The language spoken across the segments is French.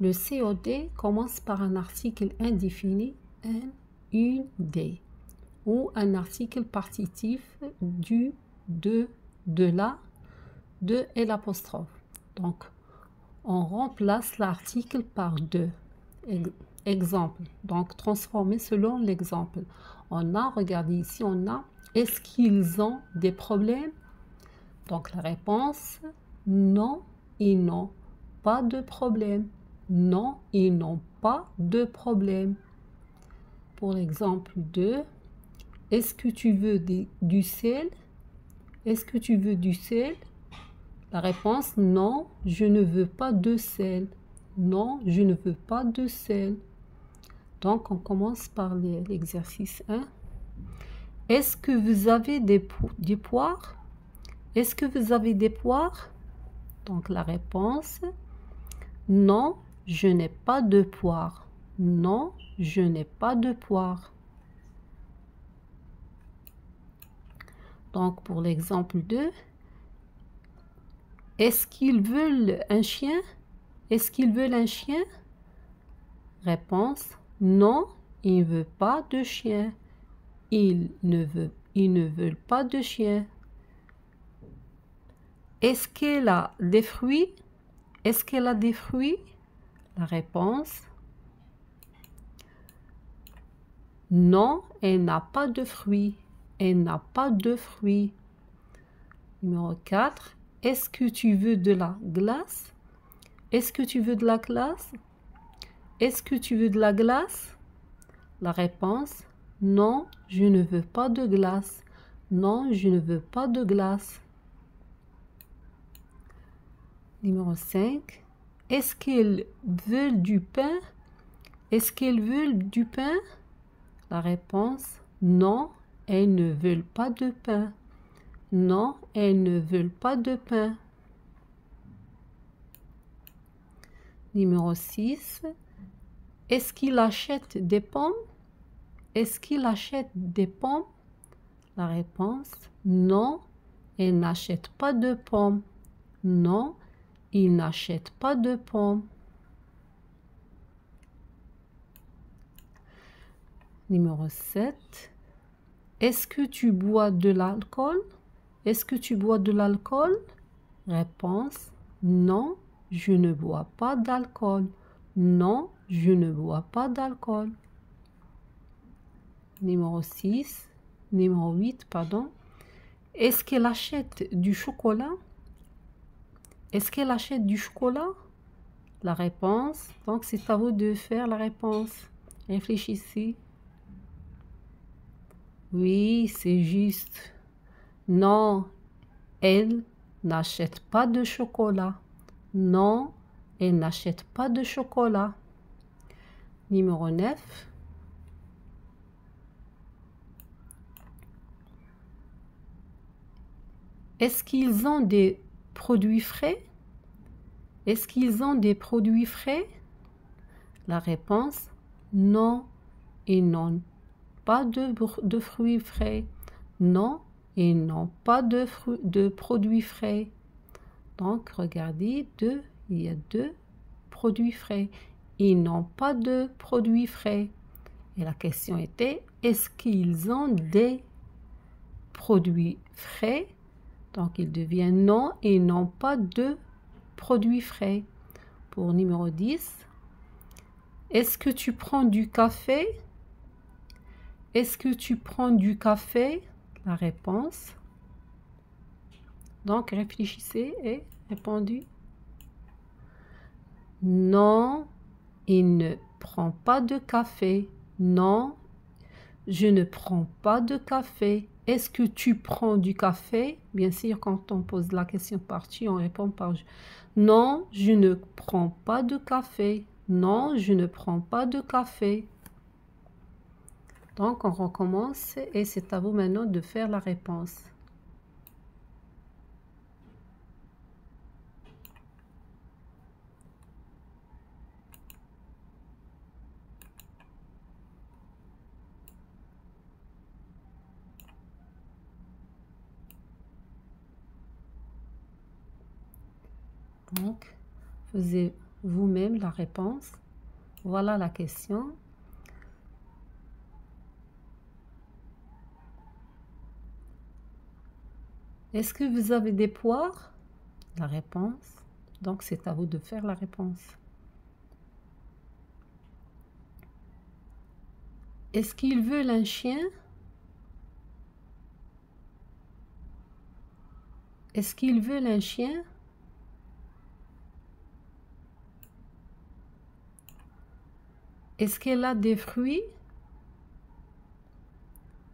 Le COD commence par un article indéfini, une D, ou un article partitif du, de la, de et l'apostrophe. Donc, on remplace l'article par de. Exemple. Donc, transformer selon l'exemple. On a, regardez ici, on a, est-ce qu'ils ont des problèmes? Donc, la réponse, non, ils n'ont pas de problème. Non, ils n'ont pas de problème. Pour l'exemple 2, est-ce que tu veux du sel? Est-ce que tu veux du sel? La réponse, non, je ne veux pas de sel. Non, je ne veux pas de sel. Donc, on commence par l'exercice 1. Est-ce que vous avez des poires? Est-ce que vous avez des poires? Donc, la réponse, non, je n'ai pas de poires. Non, je n'ai pas de poires. Donc, pour l'exemple 2, est-ce qu'ils veulent un chien? Est-ce qu'ils veulent un chien? Réponse, non, ils ne veulent pas de chien. Ils ne veulent pas de chien. Est-ce qu'elle a des fruits? Est-ce qu'elle a des fruits? La réponse, non, elle n'a pas de fruits. Elle n'a pas de fruits. Numéro 4. Est-ce que tu veux de la glace? Est-ce que tu veux de la glace? Est-ce que tu veux de la glace? La réponse, non, je ne veux pas de glace. Non, je ne veux pas de glace. Numéro 5. Est-ce qu'ils veulent du pain? Est-ce qu'ils veulent du pain? La réponse, non, elles ne veulent pas de pain. Non, elles ne veulent pas de pain. Numéro 6. Est-ce qu'il achète des pommes? Est-ce qu'il achète des pommes? La réponse, non, il n'achète pas de pommes. Non, il n'achète pas de pommes. Numéro 7. Est-ce que tu bois de l'alcool? Est-ce que tu bois de l'alcool? Réponse, non, je ne bois pas d'alcool. Non, je ne bois pas d'alcool. Numéro 8, pardon. Est-ce qu'elle achète du chocolat? Est-ce qu'elle achète du chocolat? La réponse, donc c'est à vous de faire la réponse. Réfléchissez. Oui, c'est juste. Non, elle n'achète pas de chocolat. Non, elle n'achète pas de chocolat. Numéro 9. Est-ce qu'ils ont des produits frais? Est-ce qu'ils ont des produits frais? La réponse, non, ils n'ont pas de fruits frais. Non, ils n'ont pas de produits frais. Donc, regardez, il y a deux produits frais. Ils n'ont pas de produits frais. Et la question était, est-ce qu'ils ont des produits frais? Donc, il devient non, ils n'ont pas de produits frais. Pour numéro 10, est-ce que tu prends du café? Est-ce que tu prends du café? La réponse. Donc, réfléchissez et répondez. Non, il ne prend pas de café. Non, je ne prends pas de café. Est-ce que tu prends du café? Bien sûr, quand on pose la question par tu, on répond par je. Non, je ne prends pas de café. Non, je ne prends pas de café. Donc, on recommence et c'est à vous maintenant de faire la réponse. Donc, vous-même la réponse. Voilà la question. Est-ce que vous avez des poires? La réponse. Donc, c'est à vous de faire la réponse. Est-ce qu'ils veulent un chien? Est-ce qu'ils veulent un chien? Est-ce qu'elle a des fruits?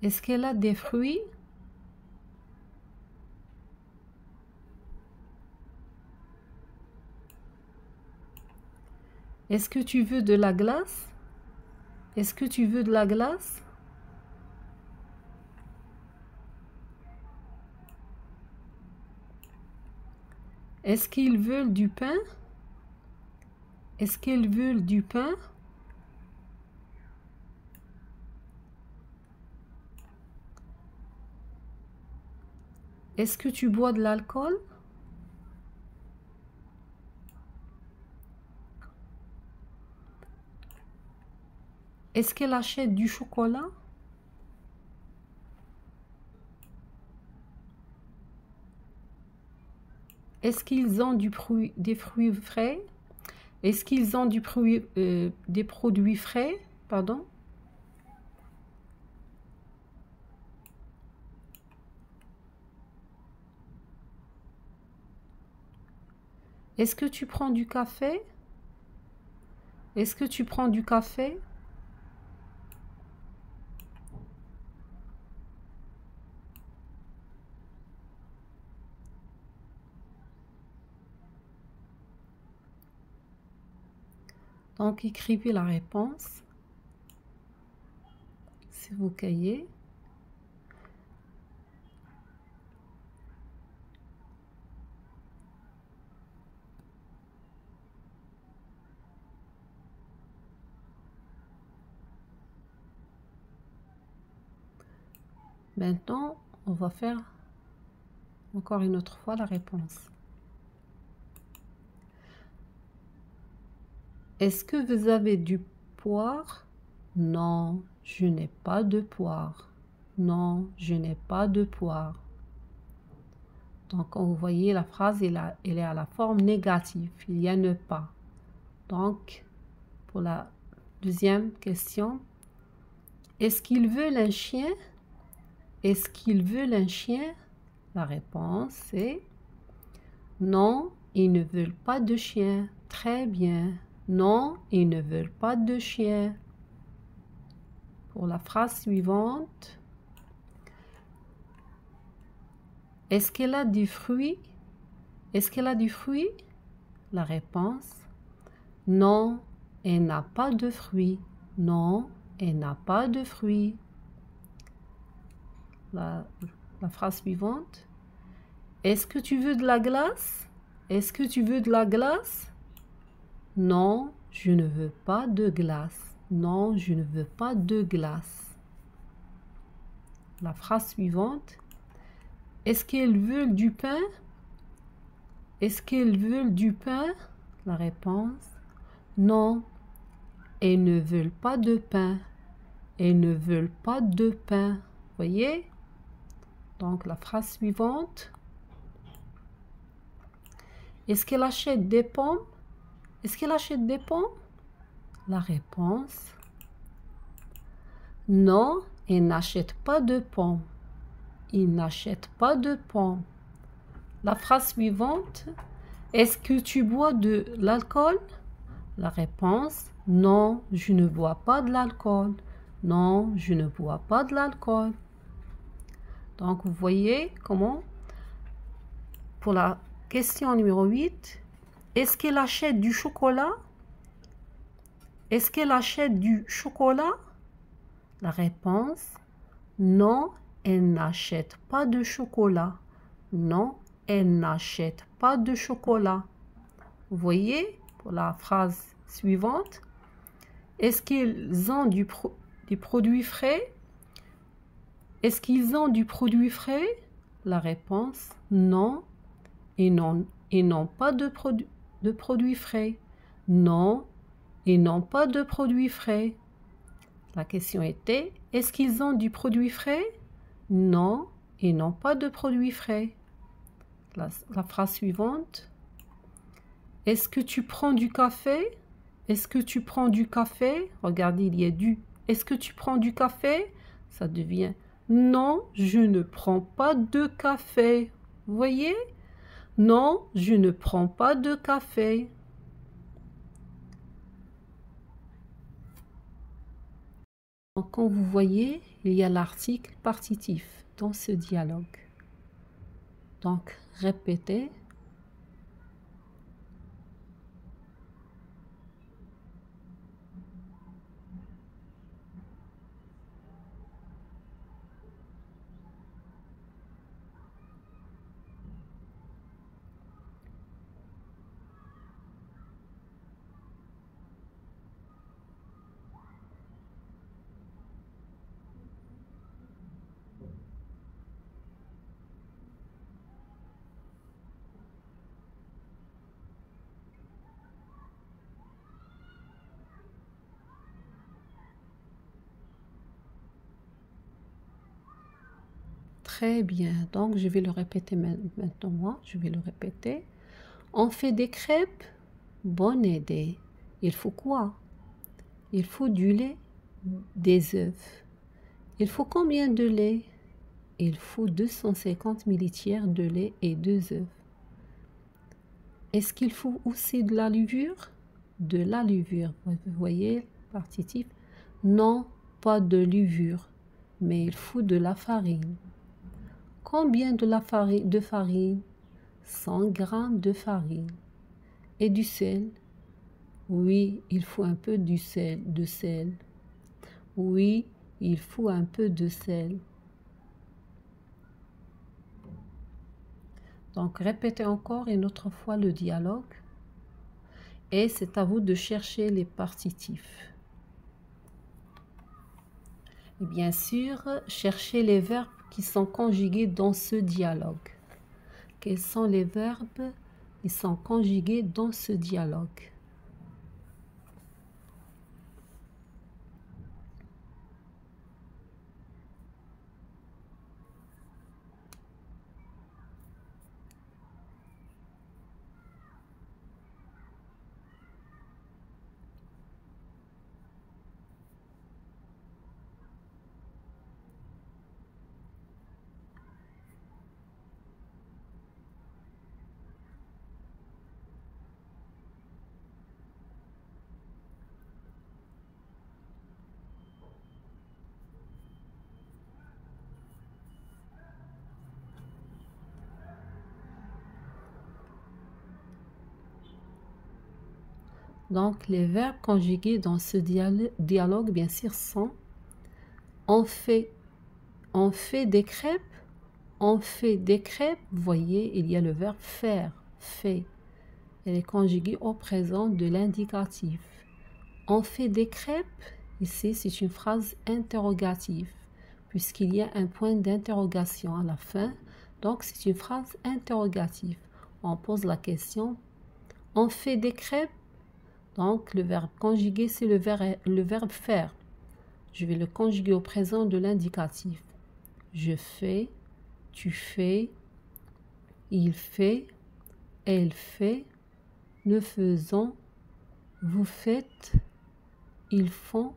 Est-ce qu'elle a des fruits? Est-ce que tu veux de la glace? Est-ce que tu veux de la glace? Est-ce qu'ils veulent du pain? Est-ce qu'ils veulent du pain? Est-ce que tu bois de l'alcool? Est-ce qu'elle achète du chocolat? Est-ce qu'ils ont des fruits frais? Est-ce qu'ils ont des produits frais? Pardon. Est-ce que tu prends du café? Est-ce que tu prends du café? Donc, écrivez la réponse sur vos cahiers. Maintenant, on va faire encore une autre fois la réponse. Est-ce que vous avez du poire? Non, je n'ai pas de poire. Non, je n'ai pas de poire. Donc, vous voyez, la phrase, elle est à la forme négative. Il y a ne pas. Donc, pour la deuxième question, est-ce qu'ils veulent un chien? Est-ce qu'ils veulent un chien? La réponse est non, ils ne veulent pas de chien. Très bien. Non, ils ne veulent pas de chien. Pour la phrase suivante, est-ce qu'elle a du fruit? Est-ce qu'elle a du fruit? La réponse, non, elle n'a pas de fruits. Non, elle n'a pas de fruits. La phrase suivante, est-ce que tu veux de la glace? Est-ce que tu veux de la glace? Non, je ne veux pas de glace. Non, je ne veux pas de glace. La phrase suivante, est-ce qu'elles veulent du pain? Est-ce qu'elles veulent du pain? La réponse, non, elles ne veulent pas de pain. Elles ne veulent pas de pain. Voyez? Donc, la phrase suivante, est-ce qu'elle achète des pommes? Est-ce qu'elle achète des pommes? La réponse, non, elle n'achète pas de pommes. Il n'achète pas de pommes. La phrase suivante, est-ce que tu bois de l'alcool? La réponse, non, je ne bois pas de l'alcool. Non, je ne bois pas de l'alcool. Donc, vous voyez comment, pour la question numéro 8, est-ce qu'elle achète du chocolat? Est-ce qu'elle achète du chocolat? La réponse, non, elle n'achète pas de chocolat. Non, elle n'achète pas de chocolat. Vous voyez, pour la phrase suivante, est-ce qu'ils ont des produits frais? Est-ce qu'ils ont du produit frais? La réponse, non, ils n'ont pas de produits frais. Non, ils n'ont pas de produits frais. La question était, est-ce qu'ils ont du produit frais? Non, ils n'ont pas de produits frais. La phrase suivante. Est-ce que tu prends du café? Est-ce que tu prends du café? Regardez, il y a du. Est-ce que tu prends du café? Ça devient non, je ne prends pas de café. Vous voyez? Non, je ne prends pas de café. Donc, comme vous voyez, il y a l'article partitif dans ce dialogue. Donc, répétez. Très bien, donc je vais le répéter maintenant moi, je vais le répéter. On fait des crêpes, bonne idée. Il faut quoi? Il faut du lait, des œufs. Il faut combien de lait? Il faut 250 millilitres de lait et 2 œufs. Est-ce qu'il faut aussi de la levure? De la levure, vous voyez, partitif. Non, pas de levure, mais il faut de la farine. Combien de farine? 100 grammes de farine. Et du sel? Oui, il faut un peu de sel. Oui, il faut un peu de sel. Donc, répétez encore une autre fois le dialogue. Et c'est à vous de chercher les partitifs. Et bien sûr, cherchez les verbes qui sont conjugués dans ce dialogue. Quels sont les verbes qui sont conjugués dans ce dialogue? Donc, les verbes conjugués dans ce dialogue, bien sûr, sont on fait des crêpes, on fait des crêpes. Vous voyez, il y a le verbe faire, fait. Elle est conjuguée au présent de l'indicatif. On fait des crêpes, ici, c'est une phrase interrogative, puisqu'il y a un point d'interrogation à la fin. Donc, c'est une phrase interrogative. On pose la question, on fait des crêpes. Donc, le verbe conjugué, c'est le verbe faire. Je vais le conjuguer au présent de l'indicatif. Je fais, tu fais, il fait, elle fait, nous faisons, vous faites, ils font,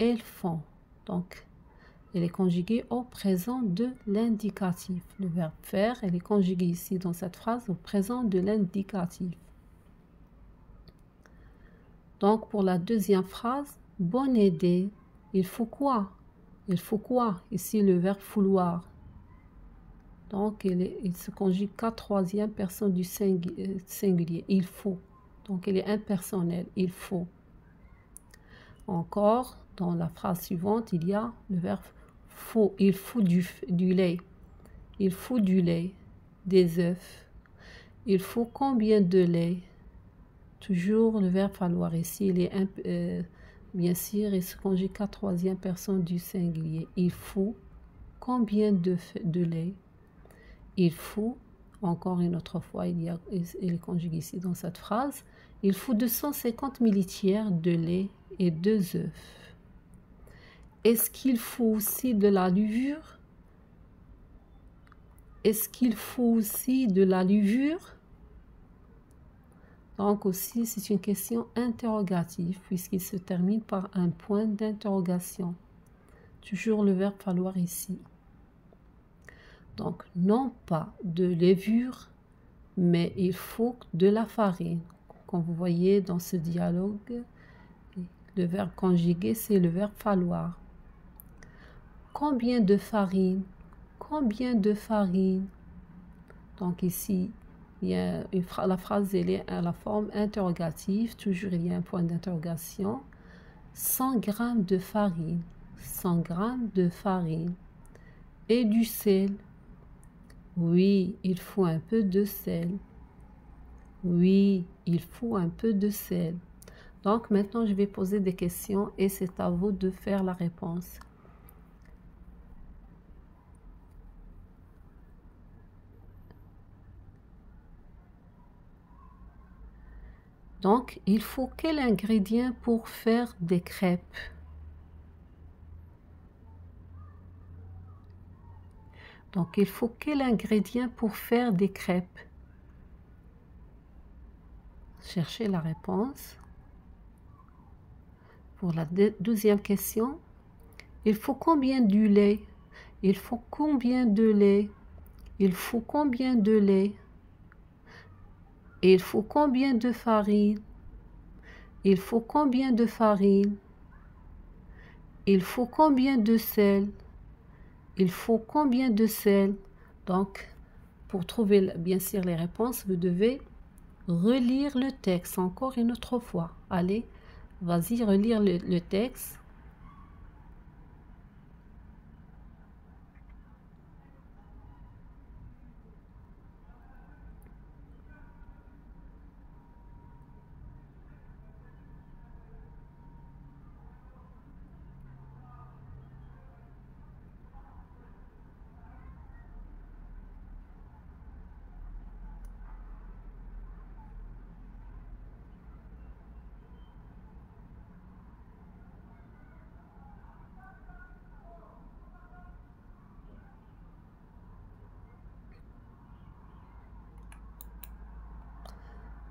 elles font. Donc, elle est conjuguée au présent de l'indicatif. Le verbe faire, elle est conjuguée ici dans cette phrase au présent de l'indicatif. Donc, pour la deuxième phrase, bonne idée. Il faut quoi? Il faut quoi? Ici, le verbe vouloir. Donc, il se conjugue qu'à troisième personne du singulier. Il faut. Donc, il est impersonnel. Il faut. Encore, dans la phrase suivante, il y a le verbe faut. Il faut du lait. Il faut du lait. Des œufs. Il faut combien de lait? Toujours le verbe falloir ici, il est bien sûr, il se conjugue qu'à troisième personne du singulier. Il faut combien de lait? Il faut Encore une autre fois, il est conjugué ici dans cette phrase. Il faut 250 millitiers de lait et 2 œufs. Est-ce qu'il faut aussi de la levure? Est-ce qu'il faut aussi de la levure? Donc aussi, c'est une question interrogative puisqu'il se termine par un point d'interrogation. Toujours le verbe falloir ici. Donc, non pas de levure, mais il faut de la farine. Comme vous voyez dans ce dialogue, le verbe conjugué, c'est le verbe falloir. Combien de farine? Combien de farine? Donc ici, il y a la phrase elle est à la forme interrogative. Toujours, il y a un point d'interrogation. 100 g de farine. 100 g de farine. Et du sel. Oui, il faut un peu de sel. Oui, il faut un peu de sel. Donc maintenant, je vais poser des questions et c'est à vous de faire la réponse. Donc, il faut quel ingrédient pour faire des crêpes? Donc, il faut quel ingrédient pour faire des crêpes? Cherchez la réponse. Pour la deuxième question, il faut combien de lait? Il faut combien de lait? Il faut combien de lait? Il faut combien de farine? Il faut combien de farine? Il faut combien de sel? Il faut combien de sel? Donc, pour trouver bien sûr les réponses, vous devez relire le texte encore une autre fois. Allez, vas-y, relire le texte.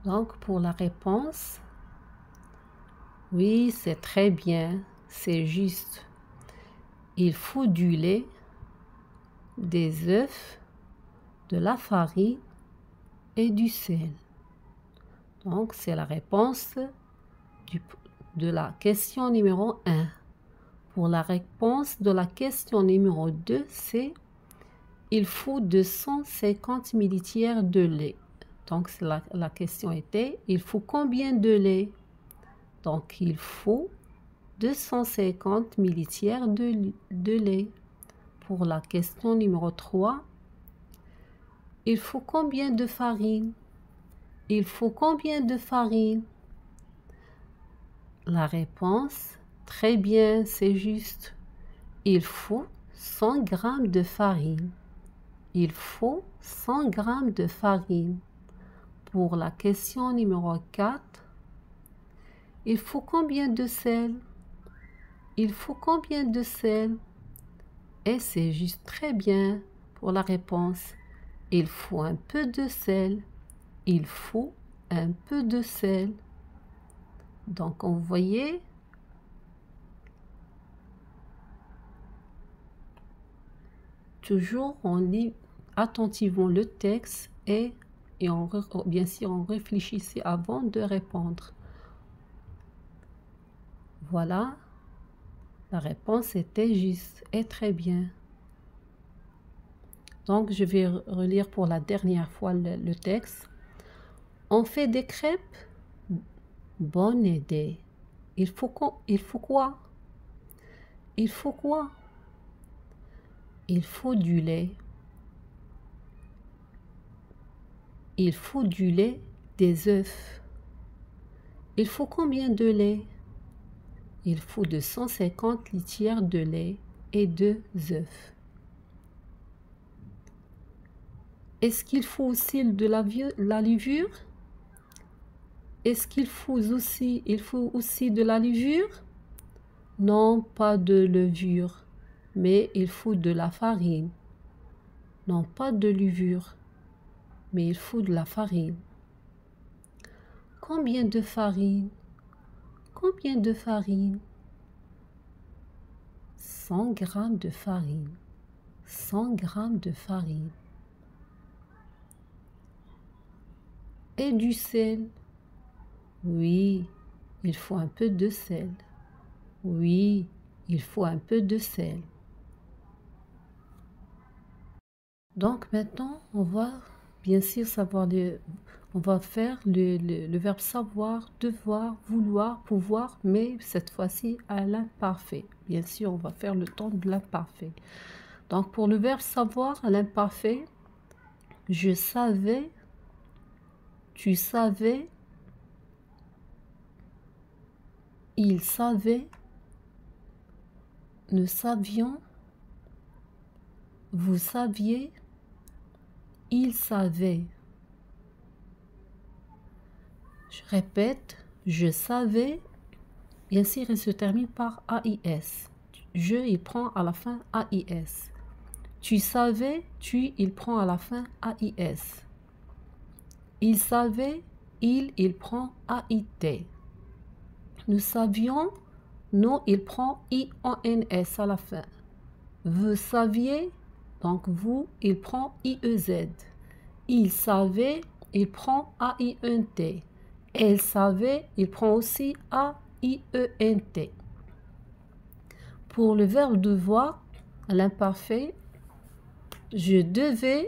Donc, pour la réponse, oui, c'est très bien, c'est juste. Il faut du lait, des œufs, de la farine et du sel. Donc, c'est la réponse de la question numéro 1. Pour la réponse de la question numéro 2, c'est il faut 250 millilitres de lait. Donc, la question était, il faut combien de lait? Donc, il faut 250 millilitres de lait. Pour la question numéro 3, il faut combien de farine? Il faut combien de farine? La réponse, très bien, c'est juste. Il faut 100 g de farine. Il faut 100 g de farine. Pour la question numéro 4, il faut combien de sel? Il faut combien de sel? Et c'est juste très bien pour la réponse. Il faut un peu de sel. Il faut un peu de sel. Donc, vous voyez, toujours on lit attentivement le texte et bien sûr on réfléchissait avant de répondre. Voilà, la réponse était juste et très bien. Donc je vais relire pour la dernière fois le texte. On fait des crêpes? Bonne idée. Il faut quoi? Il faut quoi? Il faut du lait. Il faut du lait, des œufs. Il faut combien de lait? Il faut 250 litres de lait et 2 œufs. Est-ce qu'il faut aussi de la levure? Est-ce qu'il faut aussi de la levure? Non, pas de levure, mais il faut de la farine. Non, pas de levure, mais il faut de la farine. Combien de farine? Combien de farine? 100 grammes de farine. 100 grammes de farine. Et du sel? Oui, il faut un peu de sel. Oui, il faut un peu de sel. Donc maintenant, on va bien sûr on va faire le verbe savoir, devoir, vouloir, pouvoir, mais cette fois-ci à l'imparfait. Bien sûr, on va faire le temps de l'imparfait. Donc pour le verbe savoir à l'imparfait, je savais, tu savais, il savait, nous savions, vous saviez, il savait. Je répète, je savais, bien sûr, il se termine par AIS. Je, il prend à la fin AIS. Tu savais, tu, il prend à la fin AIS. Il savait, il prend AIT. Nous savions, nous, il prend IONS à la fin. Vous saviez, donc vous, il prend IEZ. Il savait, il prend AINT. Elle savait, il prend aussi AIENT. Pour le verbe devoir, à l'imparfait, je devais,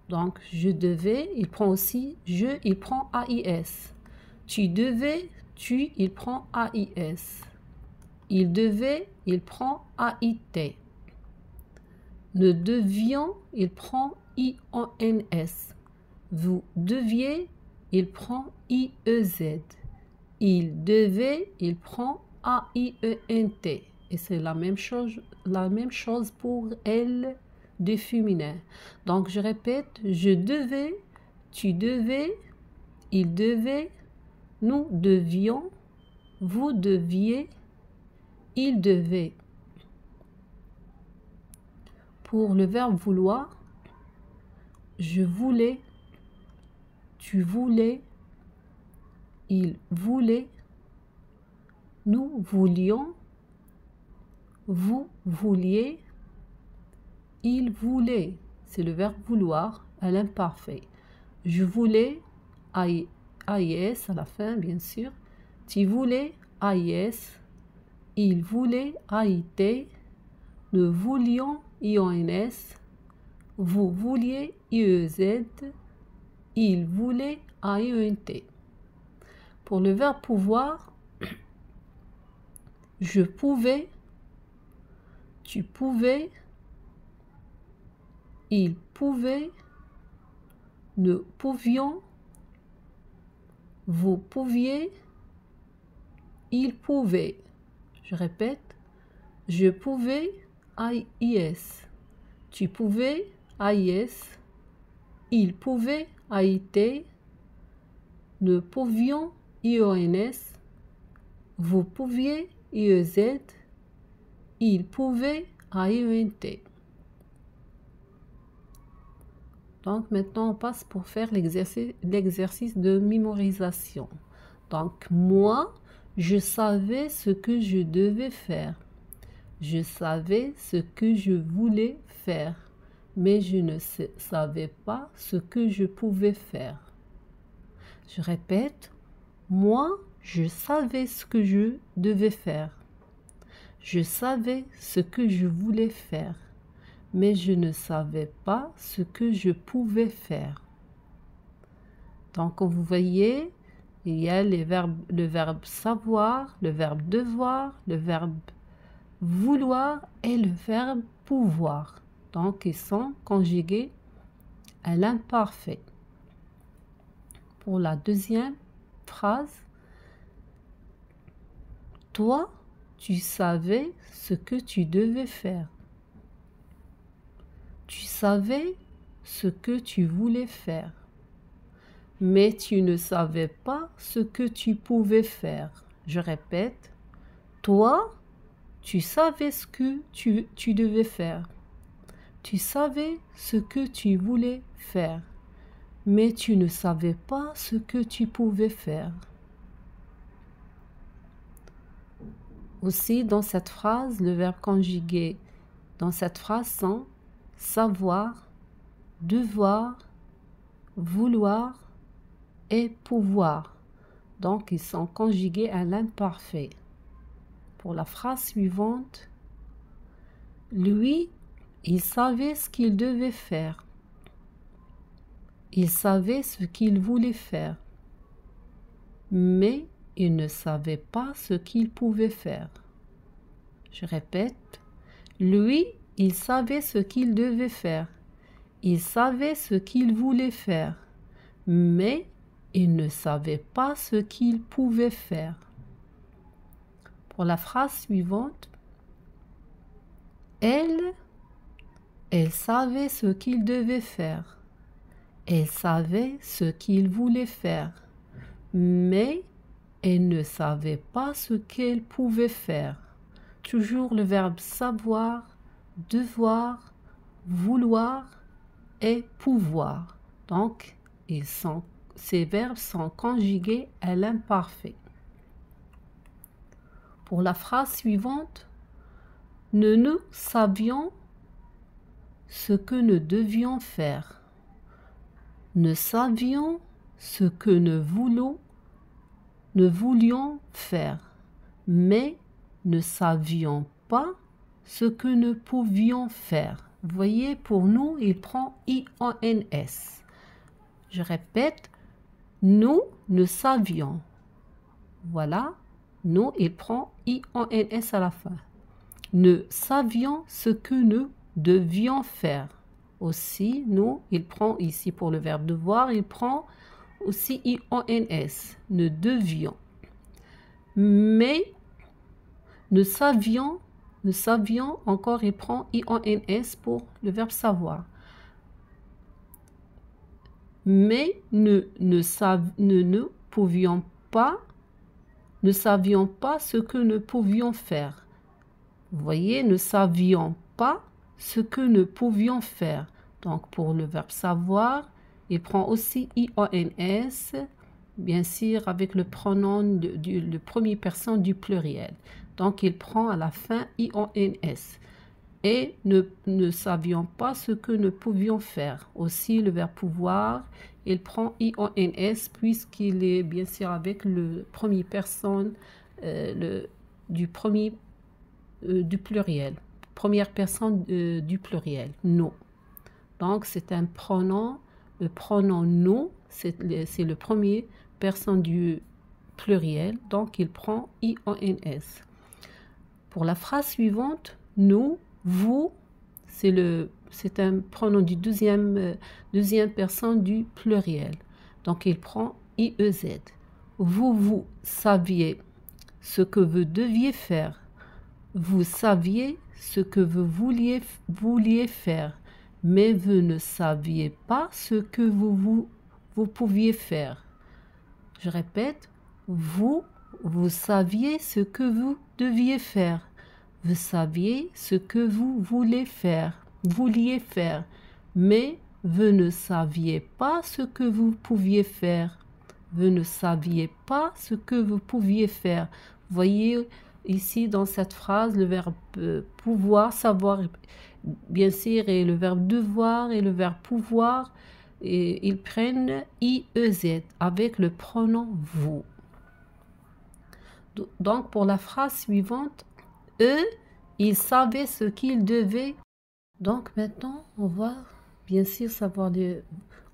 donc je devais, il prend aussi je, il prend AIS. Tu devais, tu, il prend AIS. Il devait, il prend AIT. Nous devions, il prend IONS. Vous deviez, il prend IEZ. Il devait, il prend AIENT. Et c'est la même chose pour elle de féminin. Donc je répète, je devais, tu devais, il devait, nous devions, vous deviez, il devait. Pour le verbe vouloir, je voulais, tu voulais, il voulait, nous voulions, vous vouliez, il voulait. C'est le verbe vouloir à l'imparfait. Je voulais, AIS à la fin, bien sûr. Tu voulais, AIS. Il voulait, AIT. Nous voulions, IONS. Vous vouliez, IEZ. Il voulait, AIENT. Pour le verbe pouvoir, je pouvais, tu pouvais, il pouvait, nous pouvions, vous pouviez, il pouvait. Je répète, je pouvais, AIS. Tu pouvais, AIS. Il pouvait, AIT. Nous pouvions, IONS. Vous pouviez, IEZ. Il pouvait, AIENT. Donc maintenant on passe pour faire l'exercice de mémorisation. Donc moi, je savais ce que je devais faire. Je savais ce que je voulais faire, mais je ne savais pas ce que je pouvais faire. Je répète, moi, je savais ce que je devais faire. Je savais ce que je voulais faire, mais je ne savais pas ce que je pouvais faire. Donc, vous voyez, il y a le verbe savoir, le verbe devoir, le verbe vouloir et le verbe pouvoir. Donc, ils sont conjugués à l'imparfait. Pour la deuxième phrase, toi, tu savais ce que tu devais faire. Tu savais ce que tu voulais faire, mais tu ne savais pas ce que tu pouvais faire. Je répète, toi, tu savais ce que tu devais faire. Tu savais ce que tu voulais faire, mais tu ne savais pas ce que tu pouvais faire. Aussi, dans cette phrase, le verbe conjugué dans cette phrase sont savoir, devoir, vouloir et pouvoir. Donc, ils sont conjugués à l'imparfait. Pour la phrase suivante, lui, il savait ce qu'il devait faire. Il savait ce qu'il voulait faire, mais il ne savait pas ce qu'il pouvait faire. Je répète, lui, il savait ce qu'il devait faire. Il savait ce qu'il voulait faire, mais il ne savait pas ce qu'il pouvait faire. Pour la phrase suivante, elle savait ce qu'il devait faire. Elle savait ce qu'il voulait faire, mais elle ne savait pas ce qu'elle pouvait faire. Toujours le verbe savoir, devoir, vouloir et pouvoir. Donc, ces verbes sont conjugués à l'imparfait. Pour la phrase suivante, nous savions ce que nous devions faire. Nous savions ce que nous voulions faire, mais ne savions pas ce que nous pouvions faire. Vous voyez, pour nous, il prend IONS. Je répète, nous savions. Voilà, nous, il prend IONS à la fin. Nous savions ce que nous devions faire. Aussi, nous, il prend ici pour le verbe devoir, il prend aussi IONS. Nous devions. Mais nous savions, encore il prend IONS pour le verbe savoir. Mais nous ne savions pas ce que nous pouvions faire. Vous voyez, ne savions pas ce que nous pouvions faire. Donc, pour le verbe savoir, il prend aussi IONS, bien sûr, avec le pronom de première personne du pluriel. Donc, il prend à la fin IONS. Et ne savions pas ce que nous pouvions faire. Aussi, le verbe pouvoir, il prend IONS puisqu'il est bien sûr avec le première personne du pluriel. Première personne du pluriel, nous. Donc, c'est un pronom. Le pronom nous, c'est le premier personne du pluriel. Donc, il prend IONS. Pour la phrase suivante, nous, vous, c'est un pronom du deuxième personne du pluriel. Donc, il prend IEZ. Vous saviez ce que vous deviez faire. Vous saviez ce que vous vouliez faire, mais vous ne saviez pas ce que vous pouviez faire. Je répète, vous saviez ce que vous deviez faire. Vous saviez ce que vous vouliez faire, mais vous ne saviez pas ce que vous pouviez faire. Vous ne saviez pas ce que vous pouviez faire. Voyez ici dans cette phrase le verbe pouvoir, savoir, bien sûr, et le verbe devoir et le verbe pouvoir, et ils prennent IEZ avec le pronom vous. Donc, pour la phrase suivante, eux, ils savaient ce qu'ils devaient. Donc, maintenant, on va bien sûr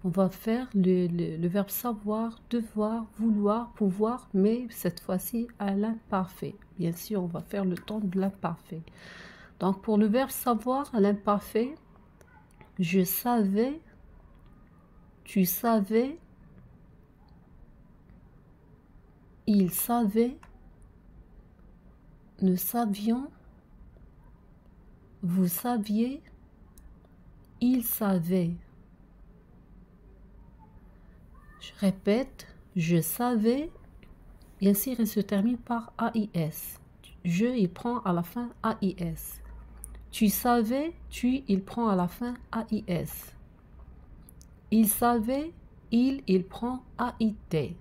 on va faire le verbe savoir, devoir, vouloir, pouvoir, mais cette fois-ci à l'imparfait. Bien sûr, on va faire le temps de l'imparfait. Donc, pour le verbe savoir à l'imparfait, je savais, tu savais, il savait, nous savions, vous saviez, il savait. Je répète, je savais. Bien sûr, il se termine par AIS. Je, il prend à la fin AIS. Tu savais, tu, il prend à la fin AIS. Il savait, il prend AIT.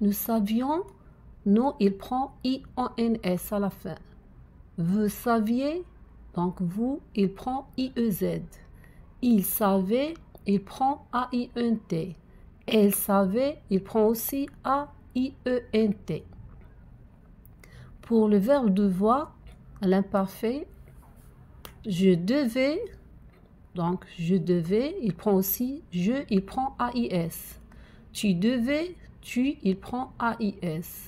Nous savions, nous, il prend IONS à la fin. Vous saviez, donc vous, il prend IEZ. Il savait, il prend AINT. Elle savait, il prend aussi AIENT. Pour le verbe devoir, à l'imparfait, je devais, donc je devais, il prend aussi je, il prend AIS. Tu devais, tu, il prend AIS.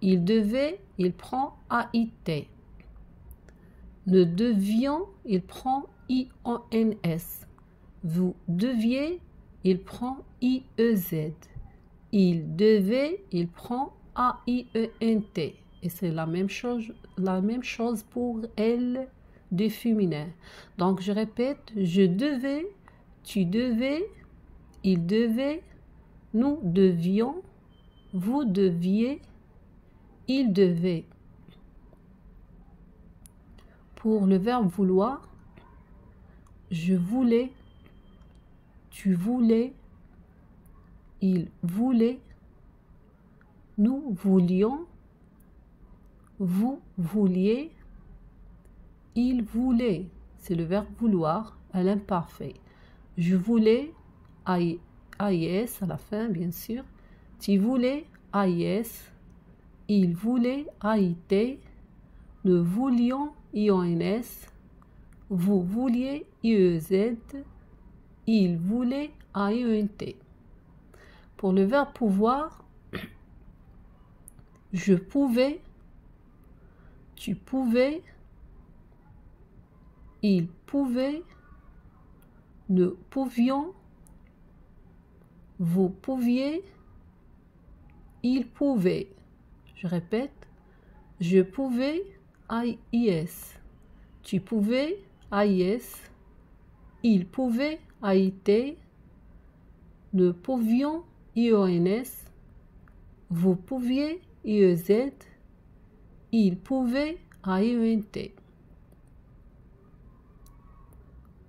Il devait, il prend AIT. Nous devions, il prend IONS. Vous deviez, il prend IEZ. Il devait, il prend AIENT. Et c'est la même chose pour elle de féminin. Donc je répète, je devais, tu devais, il devait, nous devions, vous deviez, il devait. Pour le verbe vouloir, je voulais, tu voulais, il voulait, nous voulions, vous vouliez, il voulait. C'est le verbe vouloir à l'imparfait. Je voulais, AIS à la fin, bien sûr. Tu voulais, AIS. Il voulait, AIT. Nous voulions, IONS. Vous vouliez, IEZ. Il voulait, AIENT. Pour le verbe pouvoir, je pouvais, tu pouvais, il pouvait, nous pouvions, vous pouviez, il pouvait. Je répète, je pouvais, AIS. Tu pouvais, AIS. Il pouvait, AIT. Nous pouvions, IONS. Vous pouviez, IEZ. Il pouvait, AIENT.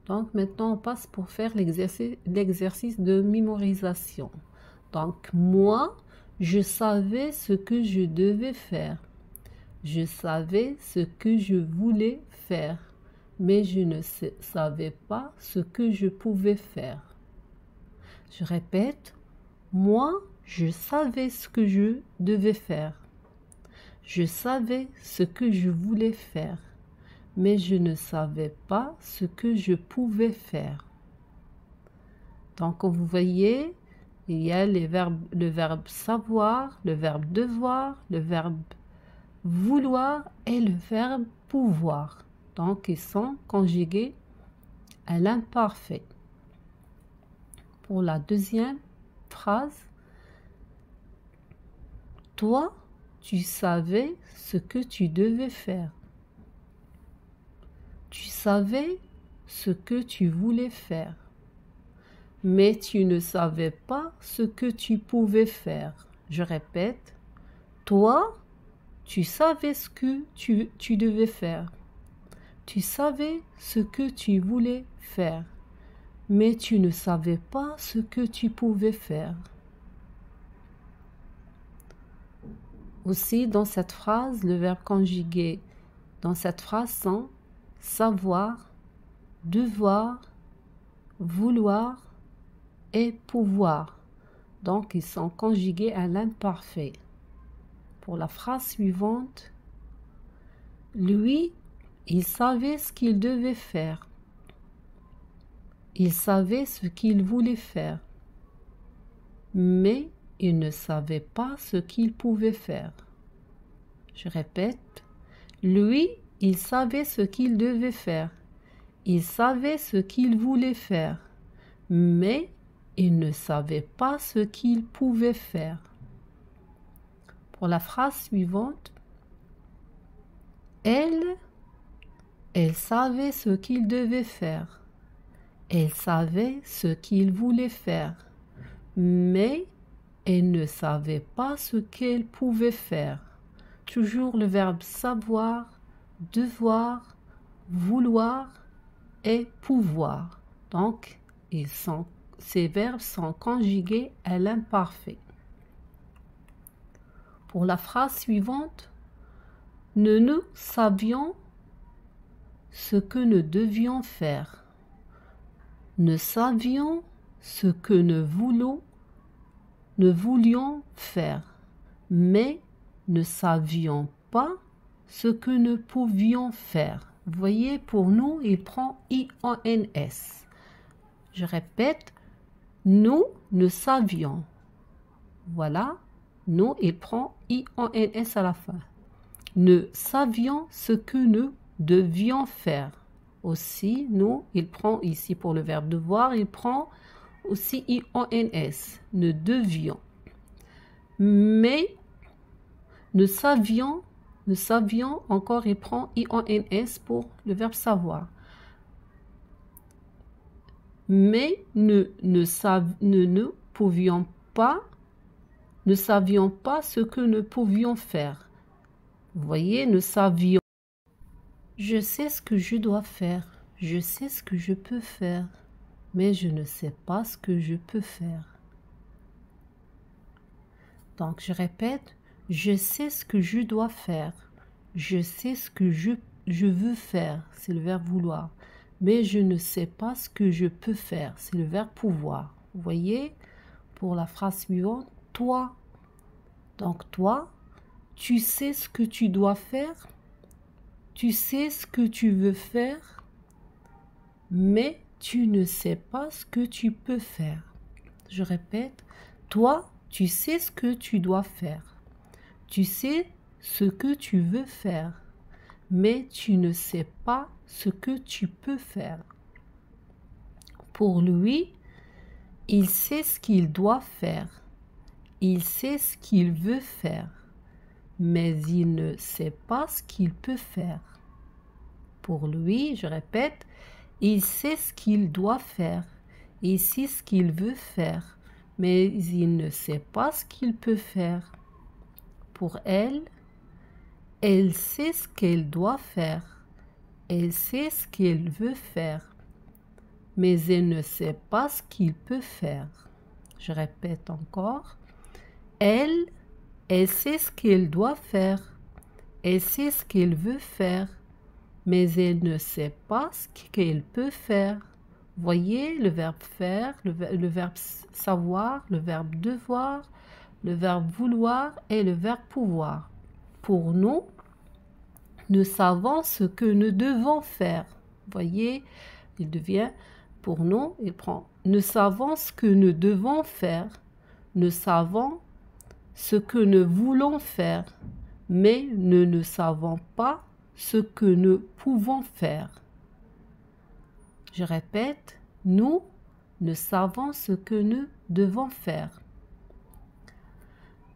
Donc maintenant on passe pour faire l'exercice de mémorisation. Donc moi, je savais ce que je devais faire. Je savais ce que je voulais faire, mais je ne savais pas ce que je pouvais faire. Je répète, moi, je savais ce que je devais faire. Je savais ce que je voulais faire, mais je ne savais pas ce que je pouvais faire. Donc, comme vous voyez, il y a le verbe savoir, le verbe devoir, le verbe vouloir et le verbe pouvoir. Donc, ils sont conjugués à l'imparfait. Pour la deuxième phrase, toi, tu savais ce que tu devais faire. Tu savais ce que tu voulais faire, mais tu ne savais pas ce que tu pouvais faire. Je répète, toi, tu savais ce que tu devais faire. Tu savais ce que tu voulais faire, mais tu ne savais pas ce que tu pouvais faire. Aussi, dans cette phrase, le verbe conjugué dans cette phrase sont savoir, devoir, vouloir et pouvoir. Donc, ils sont conjugués à l'imparfait. Pour la phrase suivante, lui, il savait ce qu'il devait faire. Il savait ce qu'il voulait faire, mais il ne savait pas ce qu'il pouvait faire. Je répète, lui, il savait ce qu'il devait faire. Il savait ce qu'il voulait faire, mais il ne savait pas ce qu'il pouvait faire. Pour la phrase suivante, elle savait ce qu'il devait faire. Elle savait ce qu'il voulait faire. mais elle ne savait pas ce qu'elle pouvait faire. Toujours le verbe savoir, devoir, vouloir et pouvoir. Donc, ces verbes sont conjugués à l'imparfait. Pour la phrase suivante, nous savions ce que nous devions faire. Nous savions ce que nous voulions faire, mais ne savions pas ce que nous pouvions faire. Vous voyez, pour nous, il prend IONS. Je répète, nous savions. Voilà, nous, il prend IONS à la fin. Nous savions ce que nous devions faire. Aussi, nous, il prend ici pour le verbe devoir, il prend aussi IONS. Nous devions. Mais nous savions, encore il prend IONS pour le verbe savoir. Mais nous ne savions pas ce que nous pouvions faire. Vous voyez, nous savions. Je sais ce que je dois faire, je sais ce que je peux faire, mais je ne sais pas ce que je peux faire. Donc, je répète, je sais ce que je dois faire, je sais ce que je veux faire, c'est le verbe vouloir, mais je ne sais pas ce que je peux faire, c'est le verbe pouvoir. Vous voyez, pour la phrase suivante, toi. Donc, toi, tu sais ce que tu dois faire, tu sais ce que tu veux faire, mais tu ne sais pas ce que tu peux faire. Je répète, toi, tu sais ce que tu dois faire, tu sais ce que tu veux faire, mais tu ne sais pas ce que tu peux faire. Pour lui, il sait ce qu'il doit faire, il sait ce qu'il veut faire, mais il ne sait pas ce qu'il peut faire. Pour lui, je répète, il sait ce qu'il doit faire, il sait ce qu'il veut faire, mais il ne sait pas ce qu'il peut faire. Pour elle, elle sait ce qu'elle doit faire, elle sait ce qu'elle veut faire, mais elle ne sait pas ce qu'il peut faire. Je répète encore, elle sait ce qu'elle doit faire, elle sait ce qu'elle veut faire, mais elle ne sait pas ce qu'elle peut faire. Voyez le verbe faire, le verbe savoir, le verbe devoir, le verbe vouloir et le verbe pouvoir. Pour nous, nous savons ce que nous devons faire. Voyez, il devient, pour nous, il prend, nous savons ce que nous devons faire, nous savons ce que nous voulons faire, mais nous ne savons pas ce que nous pouvons faire. Je répète, nous savons ce que nous devons faire.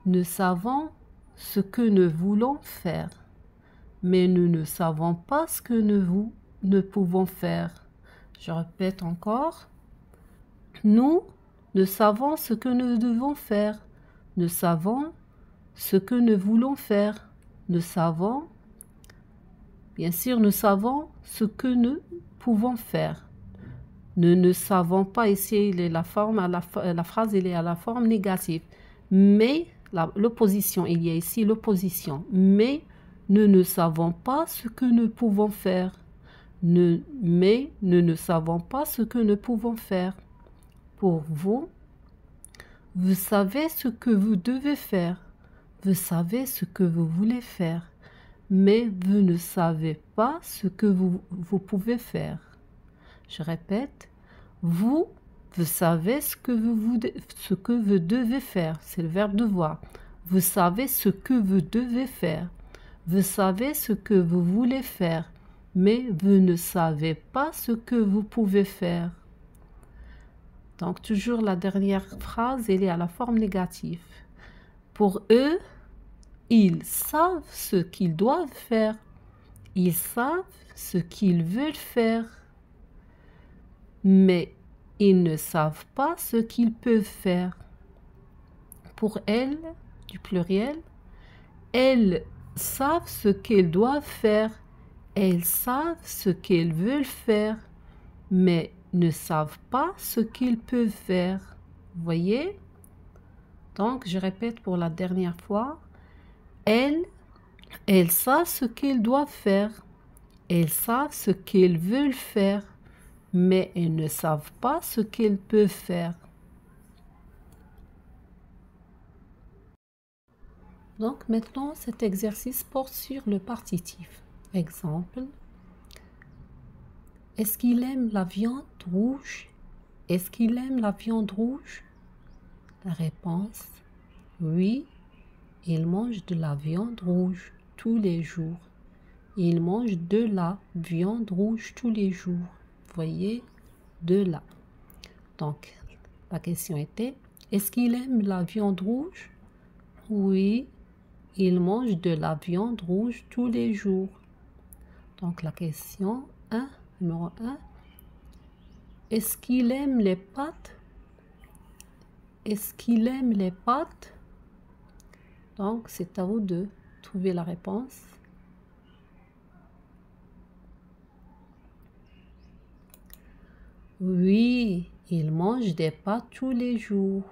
Nous savons ce que nous voulons faire, mais nous ne savons pas ce que nous pouvons faire. Je répète encore, nous savons ce que nous devons faire, nous savons ce que nous voulons faire, nous savons, bien sûr, nous savons ce que nous pouvons faire. Nous ne savons pas, ici la phrase elle est à la forme négative, mais l'opposition, il y a ici l'opposition, mais nous ne savons pas ce que nous pouvons faire, mais nous ne savons pas ce que nous pouvons faire. Pour vous, vous savez ce que vous devez faire, vous savez ce que vous voulez faire, mais vous ne savez pas ce que vous pouvez faire. Je répète, vous savez ce que vous devez faire, c'est le verbe devoir. Vous savez ce que vous devez faire, vous savez ce que vous voulez faire, mais vous ne savez pas ce que vous pouvez faire. Donc toujours la dernière phrase, elle est à la forme négative. Pour eux, ils savent ce qu'ils doivent faire, ils savent ce qu'ils veulent faire, mais ils ne savent pas ce qu'ils peuvent faire. pour elles, du pluriel, elles savent ce qu'elles doivent faire. Elles savent ce qu'elles veulent faire, mais ne savent pas ce qu'ils peuvent faire. Vous voyez? Donc, je répète pour la dernière fois. Elles savent ce qu'elles doivent faire. Elles savent ce qu'elles veulent faire, mais elles ne savent pas ce qu'elles peuvent faire. Donc maintenant, cet exercice porte sur le partitif. Exemple. Est-ce qu'il aime la viande rouge? Est-ce qu'il aime la viande rouge? La réponse, oui, il mange de la viande rouge tous les jours. Il mange de la viande rouge tous les jours. Vous voyez, de la. Donc, la question était, est-ce qu'il aime la viande rouge? Oui, il mange de la viande rouge tous les jours. Donc, la question 1, numéro 1. Est-ce qu'il aime les pâtes? Est-ce qu'il aime les pâtes? Donc, c'est à vous de trouver la réponse. Oui, il mange des pâtes tous les jours.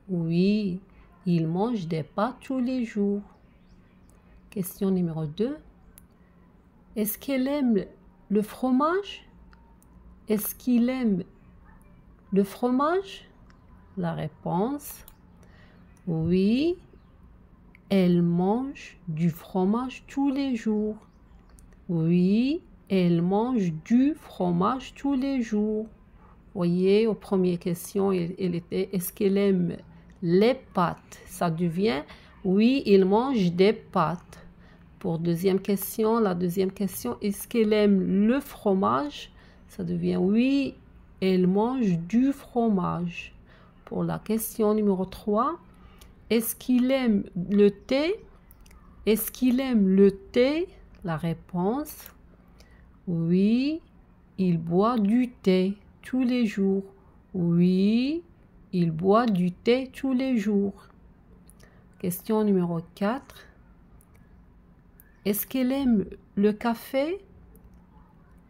Oui, il mange des pâtes tous les jours. Question numéro 2. Est-ce qu'elle aime le fromage? Est-ce qu'il aime le fromage? La réponse, oui, elle mange du fromage tous les jours. Oui, elle mange du fromage tous les jours. Vous voyez, aux premières questions, elle était, est-ce qu'elle aime les pâtes? Ça devient, oui, il mange des pâtes. Pour deuxième question, la deuxième question, est-ce qu'elle aime le fromage? Ça devient, oui, elle mange du fromage. Pour la question numéro 3, est-ce qu'il aime le thé? Est-ce qu'il aime le thé? La réponse, oui, il boit du thé tous les jours. Oui, il boit du thé tous les jours. Question numéro 4. Est-ce qu'elle aime le café?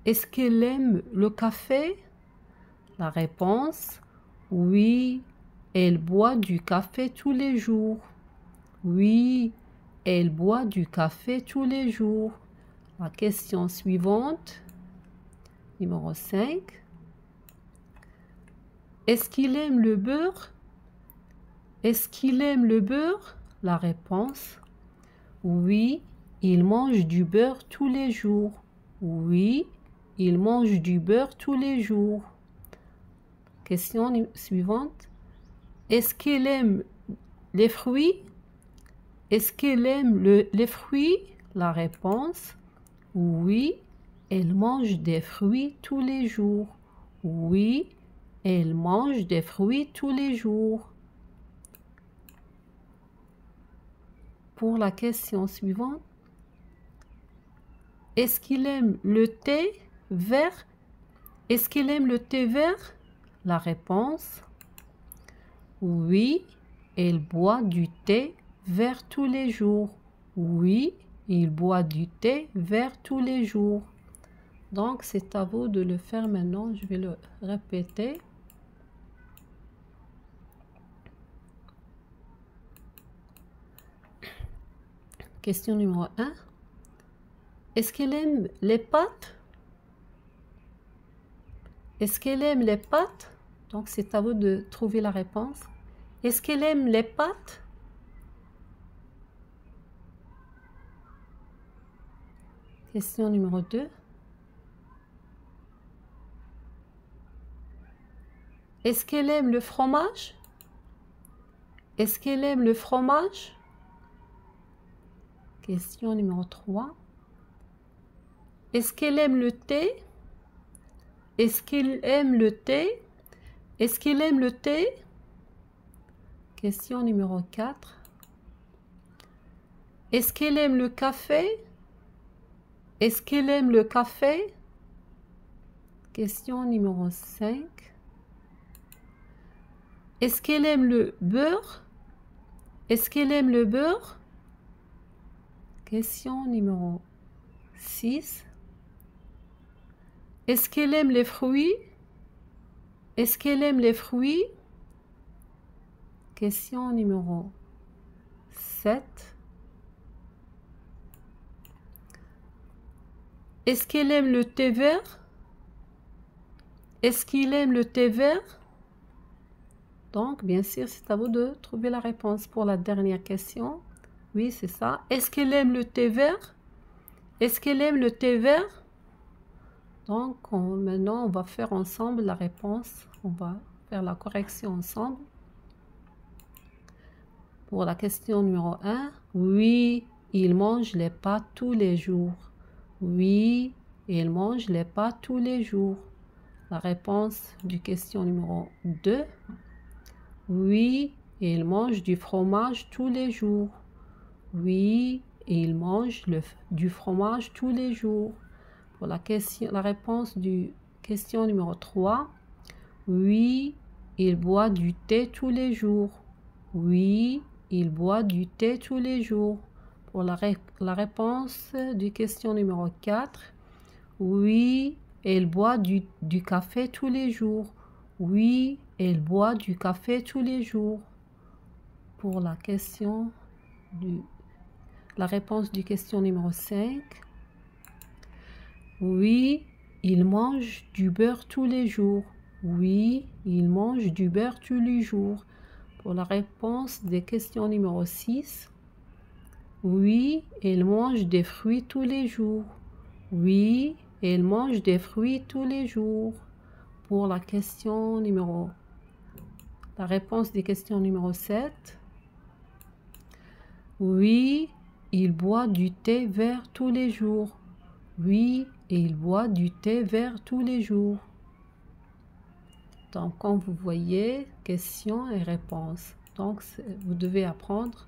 Est-ce qu'elle aime le café? La réponse, oui, elle boit du café tous les jours. Oui, elle boit du café tous les jours. La question suivante, numéro 5. Est-ce qu'il aime le beurre? Est-ce qu'il aime le beurre? La réponse, oui, il mange du beurre tous les jours. Oui, il mange du beurre tous les jours. Question suivante. Est-ce qu'elle aime les fruits? Est-ce qu'elle aime les fruits? La réponse, oui, elle mange des fruits tous les jours. Oui, elle mange des fruits tous les jours. Pour la question suivante, est-ce qu'il aime le thé vert? Est-ce qu'il aime le thé vert? La réponse, oui, elle boit du thé vert tous les jours. Oui, il boit du thé vert tous les jours. Donc, c'est à vous de le faire maintenant. Je vais le répéter. Question numéro 1. Est-ce qu'elle aime les pâtes? Est-ce qu'elle aime les pâtes? Donc, c'est à vous de trouver la réponse. Est-ce qu'elle aime les pâtes? Question numéro 2. Est-ce qu'elle aime le fromage? Est-ce qu'elle aime le fromage? Question numéro 3. Est-ce qu'elle aime le thé? Est-ce qu'elle aime le thé? Est-ce qu'elle aime le thé? Question numéro 4. Est-ce qu'elle aime le café? Est-ce qu'elle aime le café? Question numéro 5. Est-ce qu'elle aime le beurre? Est-ce qu'elle aime le beurre? Question numéro 6. Est-ce qu'elle aime les fruits? Est-ce qu'elle aime les fruits? Question numéro 7. Est-ce qu'elle aime le thé vert? Est-ce qu'il aime le thé vert? Donc, bien sûr, c'est à vous de trouver la réponse pour la dernière question. Oui, c'est ça. Est-ce qu'elle aime le thé vert? Est-ce qu'elle aime le thé vert? Donc, maintenant, on va faire ensemble la réponse. On va faire la correction ensemble. Pour la question numéro 1, oui, il mange les pâtes tous les jours. Oui, il mange les pâtes tous les jours. La réponse du question numéro 2, oui, il mange du fromage tous les jours. Oui, il mange du fromage tous les jours. Pour la réponse du question numéro 3, oui, il boit du thé tous les jours. Oui, il boit du thé tous les jours. Pour la réponse du question numéro 4, oui, elle boit du café tous les jours. Oui, elle boit du café tous les jours. Pour la réponse du question numéro 5, oui, il mange du beurre tous les jours. Oui, il mange du beurre tous les jours. Pour la réponse des questions numéro 6, oui, il mange des fruits tous les jours. Oui, il mange des fruits tous les jours. Pour la réponse des questions numéro 7, oui, il boit du thé vert tous les jours. Oui, il boit du thé vert tous les jours. Donc, comme vous voyez, questions et réponses. Donc, vous devez apprendre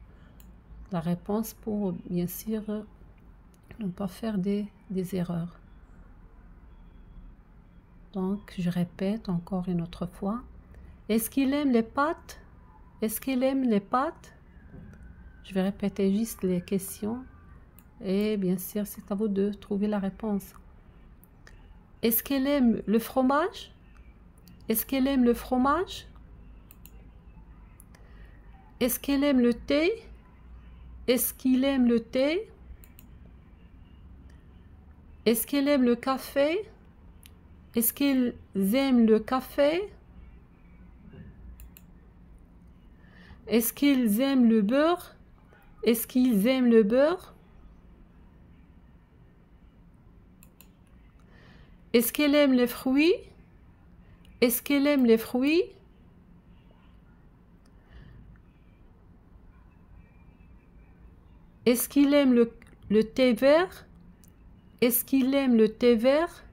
la réponse pour, bien sûr, ne pas faire des erreurs. Donc, je répète encore une autre fois. Est-ce qu'il aime les pâtes? Est-ce qu'il aime les pâtes? Je vais répéter juste les questions. Et bien sûr, c'est à vous de trouver la réponse. Est-ce qu'elle aime le fromage? Est-ce qu'elle aime le fromage? Est-ce qu'elle aime le thé? Est-ce qu'il aime le thé? Est-ce qu'elle aime le café? Est-ce qu'ils aiment le café? Est-ce qu'ils aiment le beurre? Est-ce qu'ils aiment le beurre? Est-ce qu'elle aime les fruits? Est-ce qu'elle aime les fruits? Est-ce qu'il aime le thé vert? Est-ce qu'il aime le thé vert?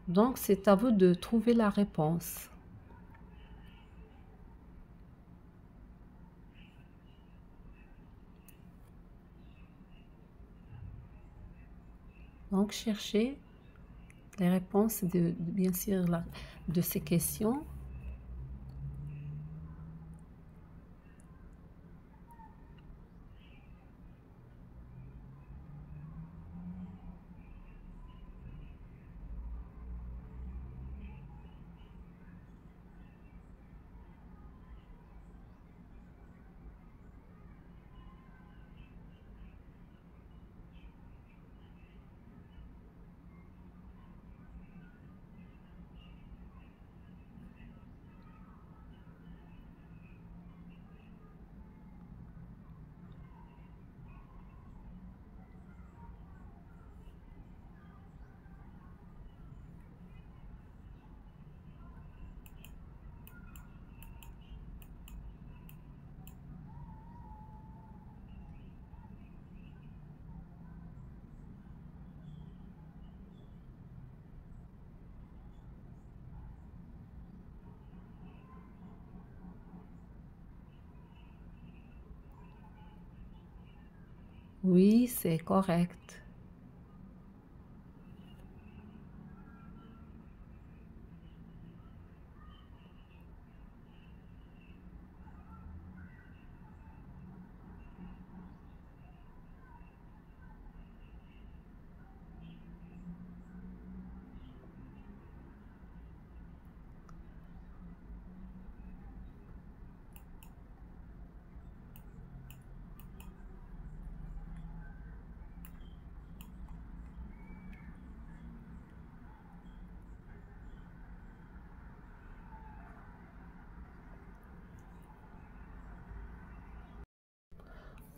Donc, c'est à vous de trouver la réponse. Donc, cherchez les réponses bien sûr de ces questions. Oui, c'est correct.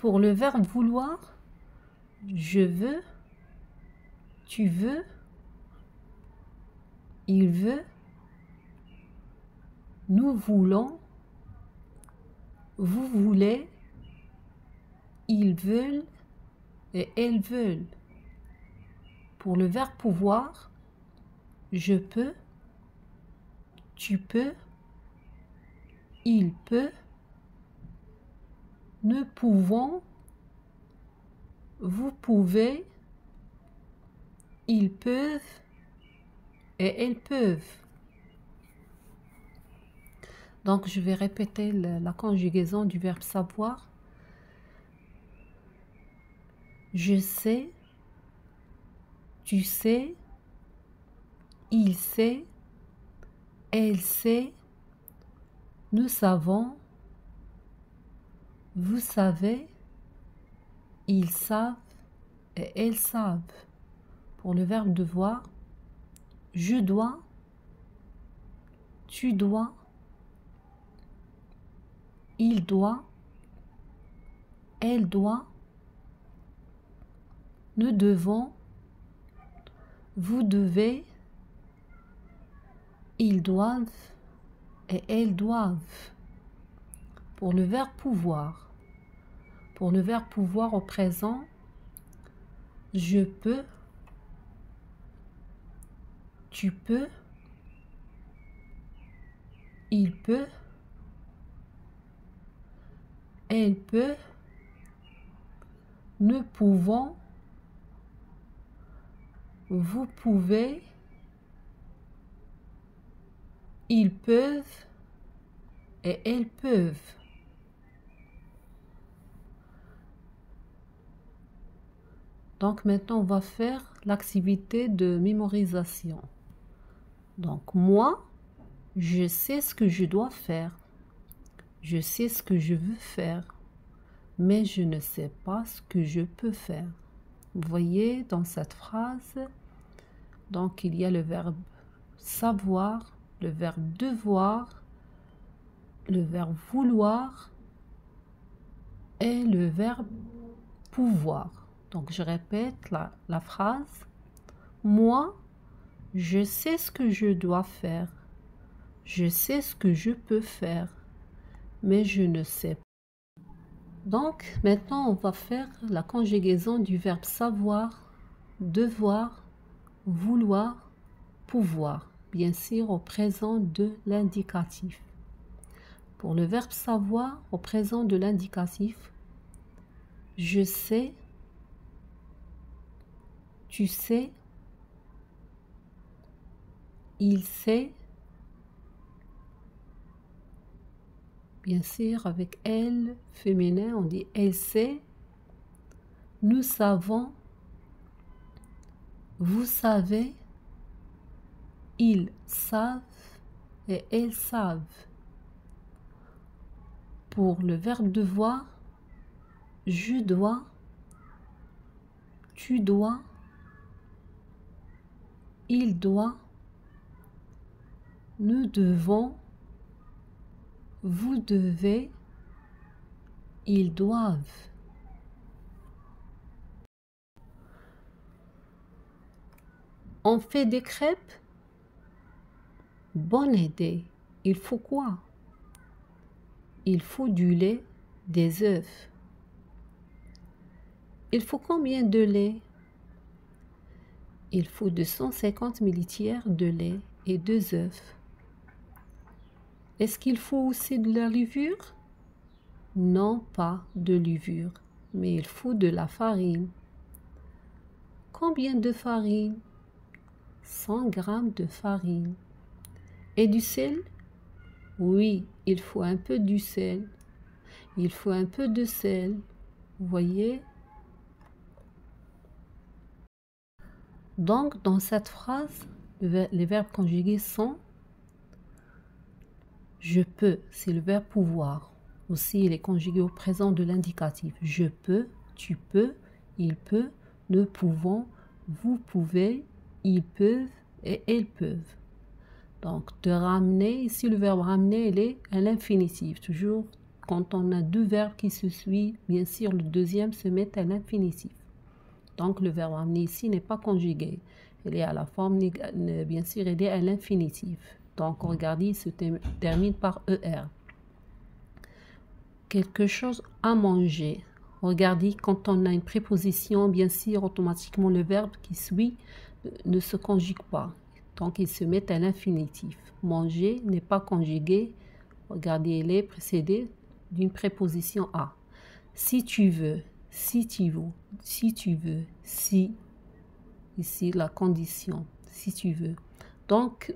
Pour le verbe vouloir, je veux, tu veux, il veut, nous voulons, vous voulez, ils veulent et elles veulent. Pour le verbe pouvoir, je peux, tu peux, il peut, nous pouvons, vous pouvez, ils peuvent et elles peuvent. Donc, je vais répéter la conjugaison du verbe savoir. Je sais, tu sais, il sait, elle sait, nous savons, vous savez, ils savent et elles savent. Pour le verbe devoir, je dois, tu dois, il doit, elle doit, nous devons, vous devez, ils doivent et elles doivent. Pour le verbe pouvoir, pour le verbe pouvoir au présent, je peux, tu peux, il peut, elle peut, nous pouvons, vous pouvez, ils peuvent et elles peuvent. Donc maintenant, on va faire l'activité de mémorisation. Donc moi, je sais ce que je dois faire. Je sais ce que je veux faire. Mais je ne sais pas ce que je peux faire. Vous voyez dans cette phrase, donc il y a le verbe savoir, le verbe devoir, le verbe vouloir et le verbe pouvoir. Donc je répète la phrase. Moi, je sais ce que je dois faire. Je sais ce que je peux faire, mais je ne sais pas. Donc maintenant, on va faire la conjugaison du verbe savoir, devoir, vouloir, pouvoir, bien sûr au présent de l'indicatif. Pour le verbe savoir, au présent de l'indicatif, je sais, tu sais, il sait, bien sûr avec elle, féminin, on dit elle sait, nous savons, vous savez, ils savent et elles savent. Pour le verbe devoir, je dois, tu dois, il doit, nous devons, vous devez, ils doivent. On fait des crêpes? Bonne idée. Il faut quoi? Il faut du lait, des œufs. Il faut combien de lait? Il faut 250 ml de lait et 2 œufs. Est-ce qu'il faut aussi de la levure? Non, pas de levure, mais il faut de la farine. Combien de farine? 100 g de farine. Et du sel? Oui, il faut un peu du sel. Il faut un peu de sel. Vous voyez? Donc, dans cette phrase, les verbes conjugués sont je peux, c'est le verbe pouvoir. Aussi, il est conjugué au présent de l'indicatif. Je peux, tu peux, il peut, nous pouvons, vous pouvez, ils peuvent et elles peuvent. Donc, de ramener, ici le verbe ramener, il est à l'infinitif, toujours quand on a deux verbes qui se suivent, bien sûr, le deuxième se met à l'infinitif. Donc, le verbe amener ici n'est pas conjugué. Il est à la forme, bien sûr, il est à l'infinitif. Donc, regardez, il se termine par ER. Quelque chose à manger. Regardez, quand on a une préposition, bien sûr, automatiquement, le verbe qui suit ne se conjugue pas. Donc, il se met à l'infinitif. Manger n'est pas conjugué. Regardez, il est précédé d'une préposition à. Si tu veux, si tu veux, si tu veux, si. Ici, la condition, si tu veux. Donc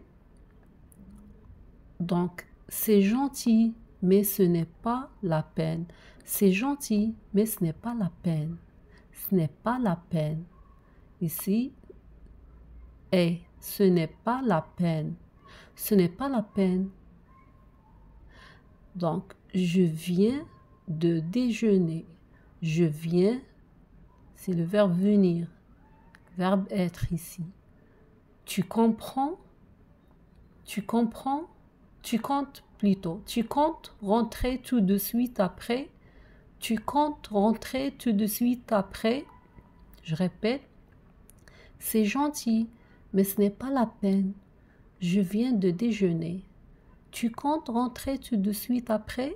c'est gentil, mais ce n'est pas la peine. C'est gentil, mais ce n'est pas la peine. Ce n'est pas la peine. Ici, et ce n'est pas la peine. Ce n'est pas la peine. Donc, je viens de déjeuner. Je viens, c'est le verbe venir. Verbe être ici. Tu comprends? Tu comprends? Tu comptes plutôt. Tu comptes rentrer tout de suite après. Tu comptes rentrer tout de suite après. Je répète. C'est gentil, mais ce n'est pas la peine. Je viens de déjeuner. Tu comptes rentrer tout de suite après?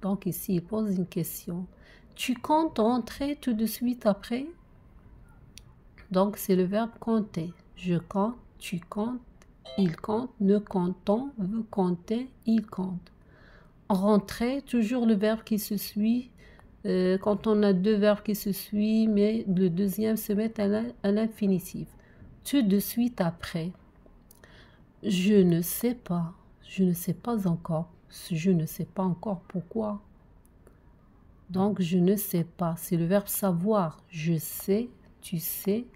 Donc ici, il pose une question. Tu comptes rentrer tout de suite après? Donc, c'est le verbe compter. Je compte, tu comptes, il compte, nous comptons, vous comptez, il compte. Rentrer, toujours le verbe qui se suit. Quand on a deux verbes qui se suivent, mais le deuxième se met à l'infinitif. Tout de suite après. Je ne sais pas. Je ne sais pas encore. Je ne sais pas encore pourquoi. Donc, je ne sais pas. C'est le verbe savoir. Je sais, tu sais,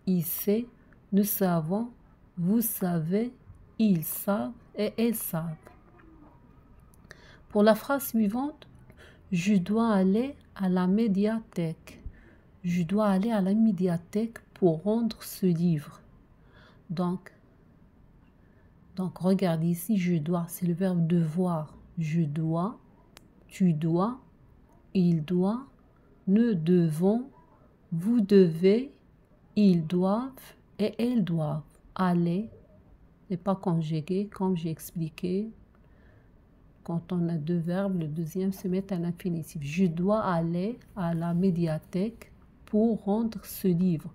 il sait, nous savons, vous savez, ils savent et elles savent. Pour la phrase suivante, je dois aller à la médiathèque. Je dois aller à la médiathèque pour rendre ce livre. Donc regarde ici, je dois, c'est le verbe devoir. Je dois, tu dois, il doit, nous devons, vous devez, ils doivent et elles doivent. Aller n'est pas conjugué, comme j'ai expliqué. Quand on a deux verbes, le deuxième se met à l'infinitif. Je dois aller à la médiathèque pour rendre ce livre.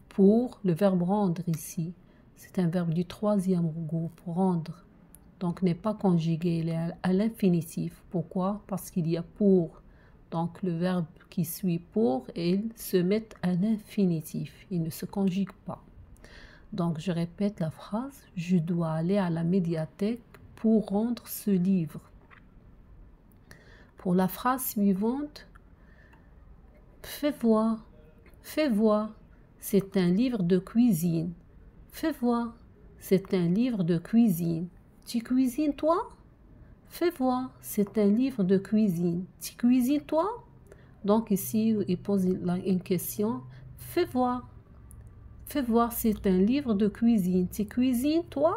Pour, le verbe rendre ici, c'est un verbe du troisième groupe, rendre. Donc n'est pas conjugué, il est à l'infinitif. Pourquoi? Parce qu'il y a pour. Donc le verbe qui suit pour, il se met à l'infinitif. Il ne se conjugue pas. Donc je répète la phrase. Je dois aller à la médiathèque pour rendre ce livre. Pour la phrase suivante, fais voir. Fais voir. C'est un livre de cuisine. Fais voir. C'est un livre de cuisine. Tu cuisines toi? Fais voir, c'est un livre de cuisine. Tu cuisines toi? Donc ici, il pose une question. Fais voir. Fais voir, c'est un livre de cuisine. Tu cuisines toi?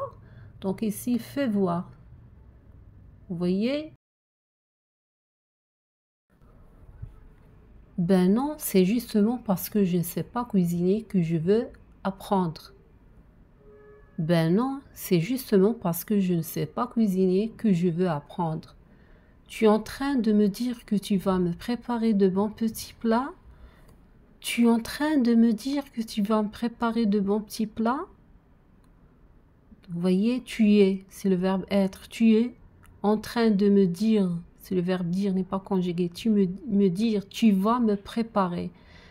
Donc ici, fais voir. Vous voyez? Ben non, c'est justement parce que je ne sais pas cuisiner que je veux apprendre. Ben non, c'est justement parce que je ne sais pas cuisiner que je veux apprendre. Tu es en train de me dire que tu vas me préparer de bons petits plats? Tu es en train de me dire que tu vas me préparer de bons petits plats? Vous voyez, tu es, c'est le verbe être. Tu es en train de me dire, c'est le verbe dire n'est pas conjugué. Tu me dire, tu vas me préparer.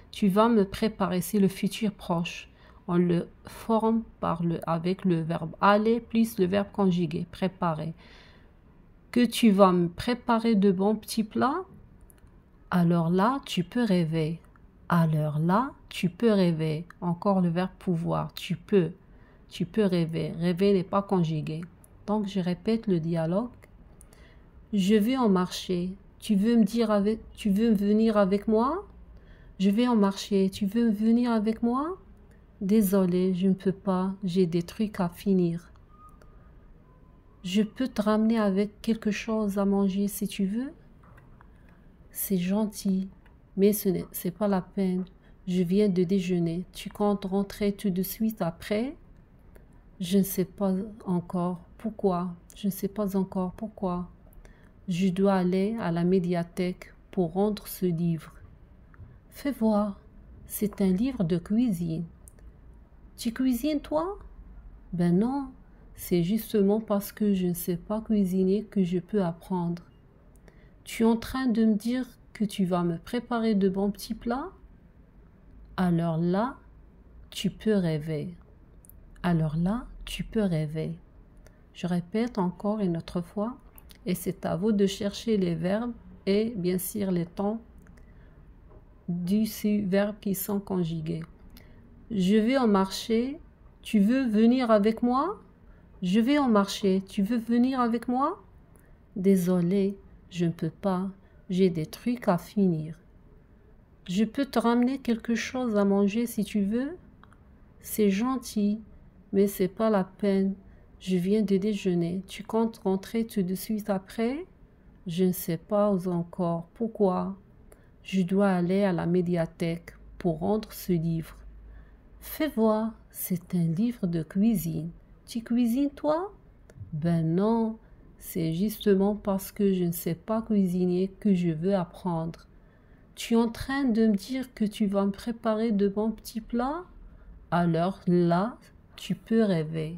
Tu vas me préparer, c'est le futur proche. On le forme avec le verbe aller plus le verbe conjugué, préparer. Que tu vas me préparer de bons petits plats? Alors là, tu peux rêver. Alors là, tu peux rêver. Encore le verbe pouvoir, tu peux rêver. Rêver n'est pas conjugué. Donc, je répète le dialogue. Je vais en marché. Tu veux venir avec moi? Je vais en marché. Tu veux venir avec moi? Désolé, je ne peux pas, j'ai des trucs à finir. Je peux te ramener avec quelque chose à manger si tu veux? c'est gentil, mais c'est pas la peine. Je viens de déjeuner. Tu comptes rentrer tout de suite après? Je ne sais pas encore pourquoi. Je ne sais pas encore pourquoi. Je dois aller à la médiathèque pour rendre ce livre. Fais voir, c'est un livre de cuisine. Tu cuisines toi? Ben non, c'est justement parce que je ne sais pas cuisiner que je peux apprendre. Tu es en train de me dire que tu vas me préparer de bons petits plats? Alors là, tu peux rêver. Alors là, tu peux rêver. Je répète encore une autre fois, et c'est à vous de chercher les verbes et bien sûr les temps du verbe qui sont conjugués. Je vais au marché, tu veux venir avec moi? Je vais au marché, tu veux venir avec moi? Désolé, je ne peux pas, j'ai des trucs à finir. Je peux te ramener quelque chose à manger si tu veux? C'est gentil, mais c'est pas la peine. Je viens de déjeuner. Tu comptes rentrer tout de suite après? Je ne sais pas encore. Pourquoi? Je dois aller à la médiathèque pour rendre ce livre. Fais voir, c'est un livre de cuisine. Tu cuisines toi? Ben non, c'est justement parce que je ne sais pas cuisiner que je veux apprendre. Tu es en train de me dire que tu vas me préparer de bons petits plats? Alors là, tu peux rêver.